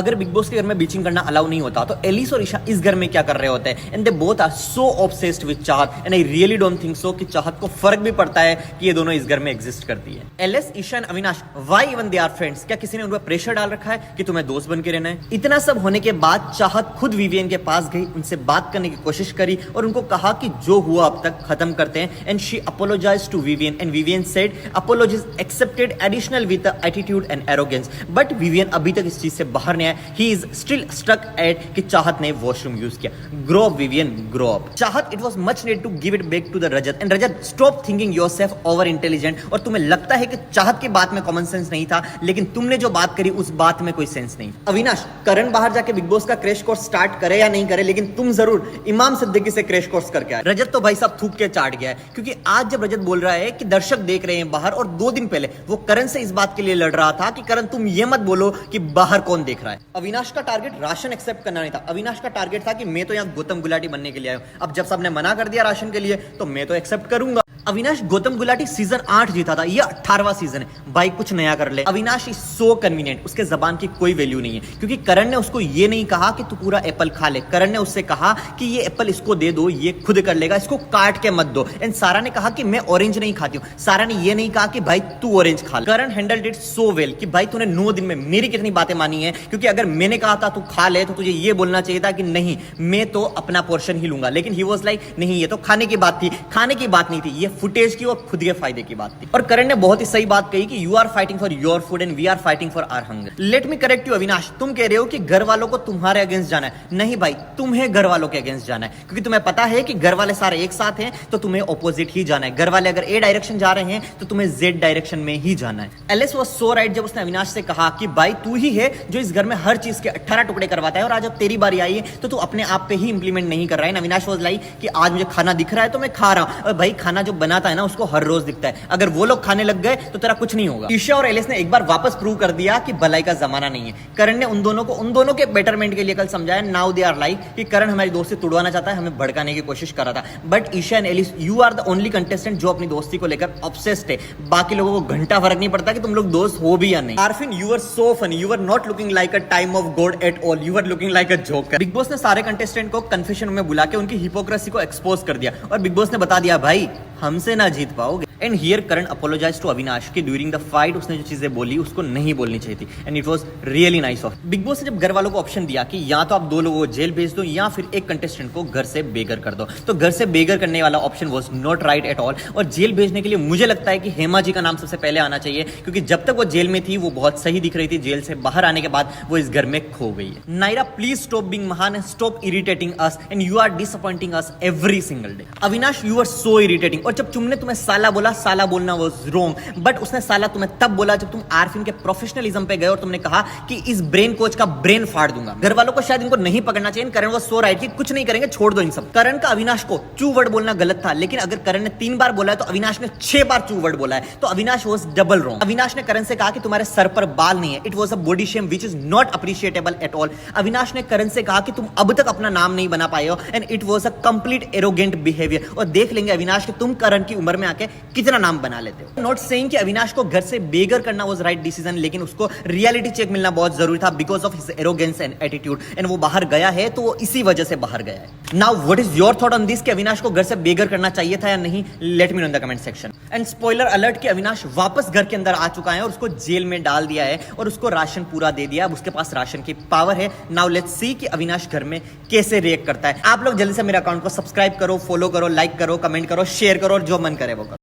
अगर big boss के घर में बीचिंग करना अलाउ नहीं होता तो एलिस और ईशा इस घर में क्या कर रहे होते हैं? And they both are so obsessed with Chahat and I really don't think so कि चाहत को फर्क भी पड़ता है कि ये दोनों इस घर में एग्जिस्ट करती है। Alice, Isha and Avinash, why even they are friends? क्या किसी ने उन पर प्रेशर डाल रखा है कि तुम्हें दोस्त बन के रहना है? इतना सब होने के बाद चाहत खुद विवियन के पास गई, उनसे बात करने की कोशिश करी और उनको कहा कि जो हुआ अब तक खत्म करते हैं। And she apologized to Vivian and Vivian said apologies accepted additional with attitude and arrogance. But Vivian अभी तक इस चीज से बाहर नहीं आया। He is still stuck at कि चाहत ने वॉशरूम यूज किया। Grow up Vivian, grow up. Chahat, it was much need to give it back to the Rajat and Rajat stop thinking yourself over intelligent. और तुम्हें लगता है कि चाहत की बात में कॉमन सेंस नहीं था, लेकिन तुमने जो बात करी उस बात में कोई सेंस नहीं। अविनाश, करण बाहर जाके बिग बॉस का क्रैश कोर्स स्टार्ट करे या नहीं करे, लेकिन तुम जरूर इमाम सिद्दीकी से क्रैश कोर्स करके आए। रजत तो भाई साहब थूक के चाट गया है, क्योंकि आज जब रजत बोल रहा है कि दर्शक देख रहे हैं बाहर, और 2 दिन पहले वो करण से इस बात के लिए लड़ रहा था कि करण तुम ये मत बोलो कि बाहर कौन देख रहा है। अविनाश का टारगेट राशन एक्सेप्ट करना नहीं था। अविनाश का टारगेट था कि मैं तो यहाँ गौतम गुलाटी बनने के लिए आया हूं। अब जब सबने मना कर दिया राशन के लिए तो मैं तो एक्सेप्ट करूंगा। अविनाश गौतम गुलाटी सीजन 8 जीता था, ये 18वां सीजन है। भाई कुछ नया कर ले। अविनाश इज सो कन्वीनियंट, उसके जबान की कोई वैल्यू नहीं है, क्योंकि करण ने उसको ये नहीं कहा कि तू पूरा एप्पल खा ले। करण ने उससे कहा कि ये एप्पल इसको दे दो, ये खुद कर लेगा, इसको काट के मत दो। एंड सारा ने कहा कि मैं ऑरेंज नहीं खाती हूँ। सारा ने ये नहीं कहा कि भाई तू ऑरेंज खा ले। करण हैंडल्ड इट सो वेल कि भाई तूने 9 दिन में मेरी कितनी बातें मानी है, क्योंकि अगर मैंने कहा था तू खा ले तो तुझे ये बोलना चाहिए था कि नहीं मैं तो अपना पोर्शन ही लूंगा। लेकिन ही वाज लाइक नहीं, ये तो खाने की बात थी। खाने की बात नहीं थी, ये फुटेज की और खुद के फायदे की बात थी। और करण ने बहुत ही सही बात कही कि you are fighting for your food and we are fighting for our hunger. Let me correct you Avinash, तुम कह रहे हो कि घर वालों को तुम्हारे अगेंस्ट जाना है। नहीं भाई, तुम्हें घर वालों के अगेंस्ट जाना है, क्योंकि तुम्हें पता है कि घर वाले सारे एक साथ हैं तो तुम्हें ऑपोजिट ही जाना है। घर वाले अगर ए डायरेक्शन जा रहे हैं तो तुम्हें जेड डायरेक्शन में ही जाना है। एलिस वाज सो राइट जब उसने अविनाश से कहा कि भाई तू ही है जो इस घर में हर चीज के 18 टुकड़े करवाता है, और आज जब तेरी बारी आई है तो तू अपने आप पे ही इंप्लीमेंट नहीं कर रहा है। अविनाश वाज लाइक कि आज मुझे खाना दिख रहा है तो मैं खा रहा हूं। और भाई खाना जो बनाता है ना उसको हर रोज दिखता है, अगर वो लोग खाने लग गए तो तेरा कुछ नहीं होगा। ईशा और एलिस ने एक बार वापस प्रूव कर दिया कि भलाई का जमाना नहीं है। करण ने उन दोनों के बेटरमेंट के लिए कल समझाया। नाउ दे आर लाइक कि करण हमारी दोस्ती तोड़वाना चाहता है, हमें भड़काने की कोशिश कर रहा था। But Isha and Alice, you are the only contestant जो अपनी दोस्ती को लेकर ऑब्सेस्ड है। बाकी लोगों को घंटा फर्क नहीं पड़ता कि तुम लोग दोस्त हो भी या नहीं। Arfin, you are so funny, you are not looking like a time of god at all, you are looking like a joker. Big boss ने सारे कंटेस्टेंट को कन्फेशन में बुला के उनकी हिपोक्रेसी को एक्सपोज कर दिया, और बिग बॉस ने बता दिया भाई हमसे ना जीत पाओगे। And here Karan apologise to Avinash कि ड्यूरिंग द फाइट उसने जो चीजें बोली उसको नहीं बोलनी चाहिए थी, and it was really nice of big boss ने जब घर वालों को ऑप्शन दिया कि या तो आप 2 लोगों को जेल भेज दो या फिर एक कंटेस्टेंट को घर से बेघर कर दो, तो घर से बेघर करने वाला option was not right at all. और जेल भेजने के लिए मुझे लगता है कि हेमा जी का नाम सबसे पहले आना चाहिए, क्योंकि जब तक वो जेल में थी वो बहुत सही दिख रही थी। जेल से बाहर आने के बाद वो इस घर में खो गई है। नायरा, प्लीज स्टॉप बीइंग महान and stop irritating us, and you are disappointing us every single day. Avinash, you are so irritating. और जब तुमने तुम्हें साला बोला, साला बोलना वाज रॉन्ग, बट उसने साला तुम्हें तब बोला जब तुम आरफिन के प्रोफेशनलिज्म पे गए और तुमने कहा कि इस ब्रेन कोच का ब्रेन फाड़ दूंगा। घर वालों को शायद इनको नहीं पकड़ना चाहिए। करण वाज सो राइट कि कुछ नहीं करेंगे, छोड़ दो इन सब। करण का अविनाश को चू वर्ड बोलना गलत था, लेकिन अगर करण ने 3 बार बोला है तो अविनाश ने 6 बार चू वर्ड बोला है, तो Avinash was double wrong. Avinash ने करण से कहा कि तुम्हारे सर पर बाल नहीं है। It was a body shame which is not appreciable at all. Avinash ने करण से कहा कि तुम अब तक अपना नाम नहीं बना पाए हो, and it was a complete arrogant behaviour. और देख लेंगे अविनाश कि तुम करण की उम्र में आके कितना नाम बना लेते हो। नॉट सेइंग कि अविनाश को घर से बेघर करना वाज राइट डिसीजन, लेकिन उसको रियलिटी चेक मिलना बहुत जरूरी था because of his arrogance and attitude. And वो बाहर गया है तो वो इसी वजह से बाहर गया है। Now what is your thought on this कि अविनाश को घर से बेघर करना चाहिए था या नहीं? Let me know in the comment section. And spoiler alert कि अविनाश वापस घर के अंदर आ चुका है और उसको जेल में डाल दिया है और उसको राशन पूरा दे दिया। अब उसके पास राशन की पावर है। नाउ लेट्स सी कि अविनाश घर में कैसे रिएक्ट करता है। आप लोग जल्दी से मेरे अकाउंट को सब्सक्राइब करो, फॉलो करो, लाइक करो, कमेंट करो, शेयर करो और जो मन करे वो करो।